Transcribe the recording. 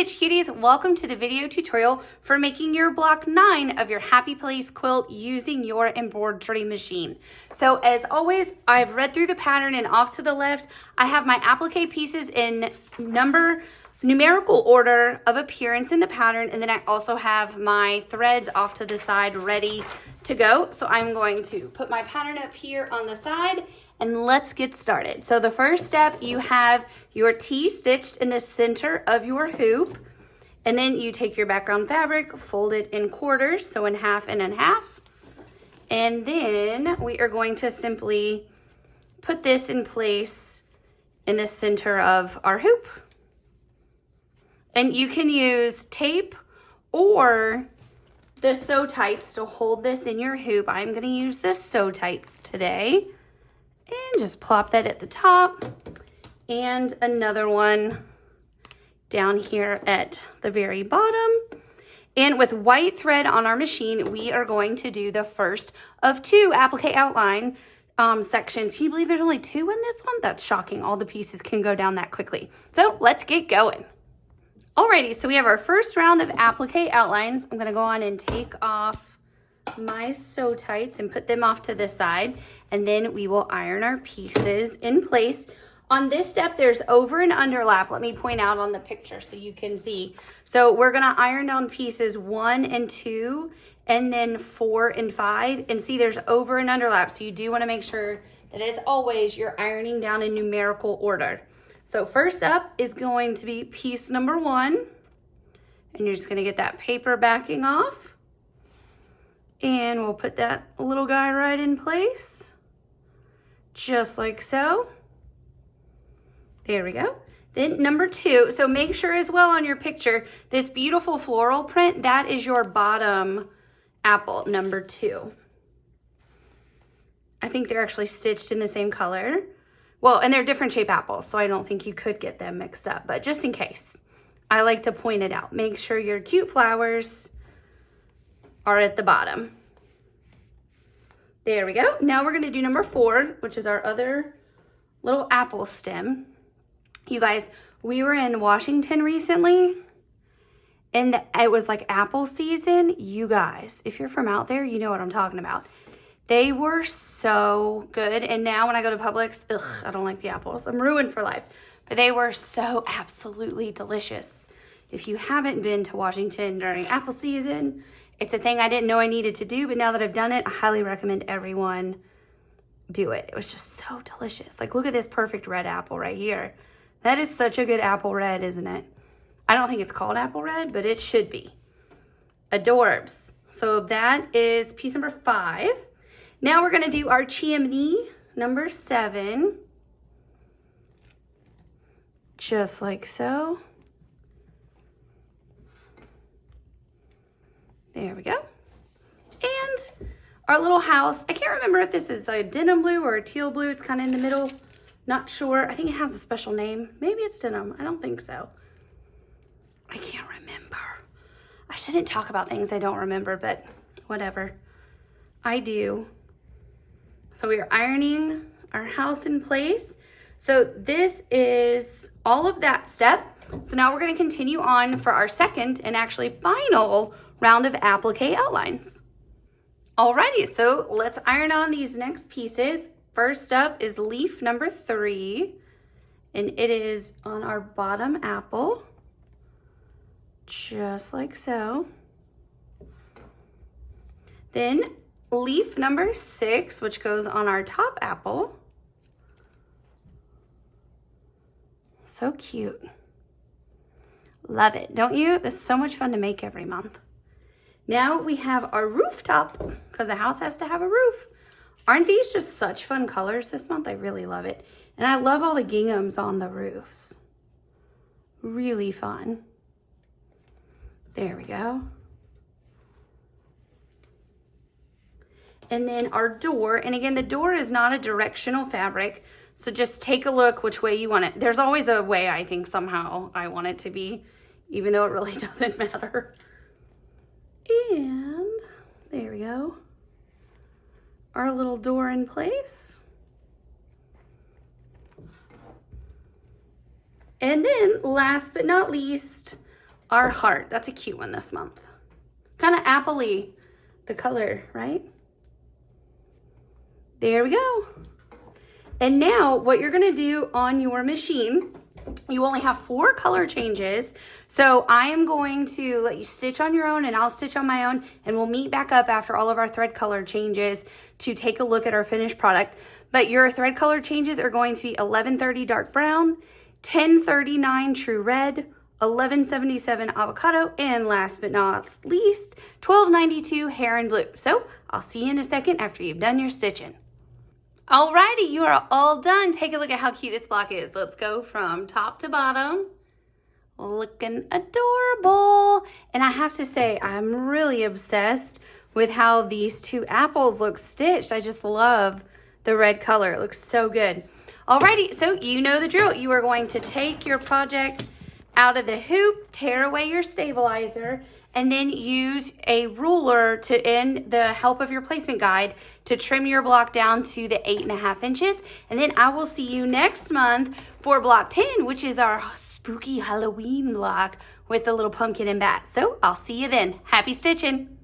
Stitch Cuties, welcome to the video tutorial for making your block 9 of your Happy Place quilt using your embroidery machine. So as always, I've read through the pattern, and off to the left, I have my applique pieces in numerical order of appearance in the pattern, and then I also have my threads off to the side ready to go. So I'm going to put my pattern up here on the side and let's get started. So the first step, you have your T stitched in the center of your hoop, and then you take your background fabric, fold it in quarters, so in half and in half, and then we are going to simply put this in place in the center of our hoop. And you can use tape or the sew tights to hold this in your hoop. I'm going to use the sew tights today. And just plop that at the top, and another one down here at the very bottom. And with white thread on our machine, we are going to do the first of 2 applique outline sections. Can you believe there's only 2 in this one? That's shocking. All the pieces can go down that quickly. So let's get going. Alrighty, so we have our first round of applique outlines. I'm gonna go on and take off my sew tights and put them off to the side, and then we will iron our pieces in place. On this step, there's over and underlap. Let me point out on the picture so you can see. So we're gonna iron down pieces 1 and 2, and then 4 and 5, and see there's over and underlap. So you do wanna make sure that, as always, you're ironing down in numerical order. So first up is going to be piece number 1, and you're just gonna get that paper backing off. And we'll put that little guy right in place, just like so. There we go. Then number 2, so make sure as well on your picture, this beautiful floral print, that is your bottom apple, number 2. I think they're actually stitched in the same color. Well, and they're different shape apples, so I don't think you could get them mixed up, but just in case, I like to point it out. Make sure your cute flowers are at the bottom. There we go. Now we're going to do number 4, which is our other little apple stem. You guys, we were in Washington recently, and it was like apple season. You guys, if you're from out there, you know what I'm talking about. They were so good, and now when I go to Publix, ugh, I don't like the apples. I'm ruined for life. But they were so absolutely delicious. If you haven't been to Washington during apple season, it's a thing I didn't know I needed to do, but now that I've done it, I highly recommend everyone do it. It was just so delicious. Like, look at this perfect red apple right here. That is such a good apple red, isn't it? I don't think it's called apple red, but it should be. Adorbs. So that is piece number 5. Now we're gonna do our chimney, number 7. Just like so. There we go. And our little house, I can't remember if this is a denim blue or a teal blue. It's kind of in the middle. Not sure. I think it has a special name. Maybe it's denim. I don't think so. I can't remember. I shouldn't talk about things I don't remember, but whatever. I do. So we are ironing our house in place. So this is all of that step. So now we're going to continue on for our second and actually final round of applique outlines. Alrighty, so let's iron on these next pieces. First up is leaf number 3, and it is on our bottom apple, just like so. Then leaf number 6, which goes on our top apple. So cute. Love it, don't you? This is so much fun to make every month. Now we have our rooftop, because the house has to have a roof. Aren't these just such fun colors this month? I really love it. And I love all the ginghams on the roofs. Really fun. There we go. And then our door, and again, the door is not a directional fabric, so just take a look which way you want it. There's always a way I think somehow I want it to be, even though it really doesn't matter. And there we go. Our little door in place. And then last but not least, our heart. That's a cute one this month. Kind of apple-y, the color, right? There we go. And now what you're gonna do on your machine, you only have 4 color changes. So I am going to let you stitch on your own and I'll stitch on my own, and we'll meet back up after all of our thread color changes to take a look at our finished product. But your thread color changes are going to be 1130 dark brown, 1039 true red, 1177 avocado, and last but not least, 1292 heron blue. So I'll see you in a second after you've done your stitching. Alrighty, you are all done. Take a look at how cute this block is. Let's go from top to bottom. Looking adorable. And I have to say, I'm really obsessed with how these 2 apples look stitched. I just love the red color. It looks so good. Alrighty, so you know the drill. You are going to take your project out of the hoop, tear away your stabilizer, and then use a ruler to, in the help of your placement guide, to trim your block down to the 8.5 inches. And then I will see you next month for block 10, which is our spooky Halloween block with the little pumpkin and bat. So I'll see you then. Happy stitching.